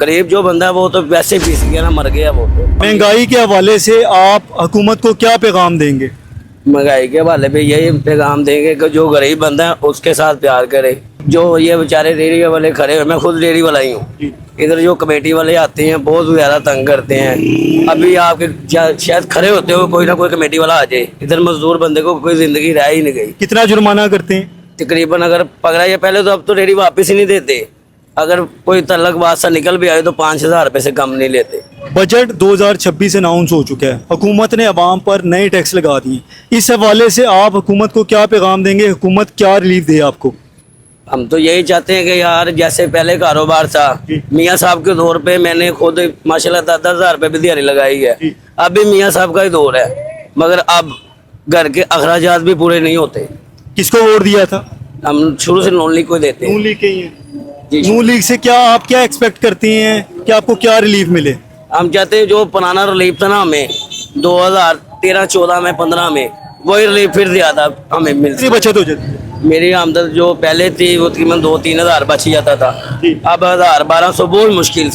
गरीब जो बंदा है वो तो वैसे पीस गया ना, मर गया वो तो। महंगाई के हवाले से आप हुकूमत को क्या पैगाम देंगे? महंगाई के हवाले पे यही पैगाम देंगे कि जो गरीब बंदा है उसके साथ प्यार करे। जो ये बेचारे डेयरी वाले खड़े हुए, मैं खुद डेयरी वाला ही हूँ, इधर जो कमेटी वाले आते हैं बहुत ज़्यादा तंग करते हैं। अभी आपके शायद खड़े होते हो कोई ना कोई कमेटी वाला आ जाए, इधर मजदूर बंदे को कोई ज़िंदगी रह ही नहीं गई। कितना जुर्माना करते हैं? तकरीबन अगर पकड़ा जाए पहले तो, अब तो डेयरी वापस ही नहीं देते। अगर कोई तलक बादशाह निकल भी आए तो 5,000 रुपये से कम नहीं लेते। बजट 2026 अनाउंस हो चुका है, हुकूमत ने अवाम पर नए टैक्स लगा दिए, इस हवाले से आप हुकूमत को क्या पैगाम देंगे? हुकूमत क्या रिलीफ दे आपको? हम तो यही चाहते हैं कि यार जैसे पहले कारोबार था, मियाँ साहब के दौर पे मैंने खुद माशाल्लाह 10,000 रुपये भी दिहाड़ी लगाई है। अभी मियाँ साहब का ही दौर है, मगर अब घर के अखराजात भी पूरे नहीं होते। किसको वोट दिया था? हम शुरू से नॉन लीग को देते हैं। नून लीग के ही हैं। जी। नून लीग से क्या आप क्या एक्सपेक्ट करती हैं कि आपको क्या रिलीफ मिले? हम चाहते हैं जो पुराना रिलीफ था ना हमें 2013-14 में 15 में, वही रिलीफ फिर ज़्यादा हमें मिल कितनी बचत हो जाती है? मेरी आमदन जो पहले थी वो तकरीबन 2-3 हज़ार बच जाता था, अब 1,000-1,200 बहुत मुश्किल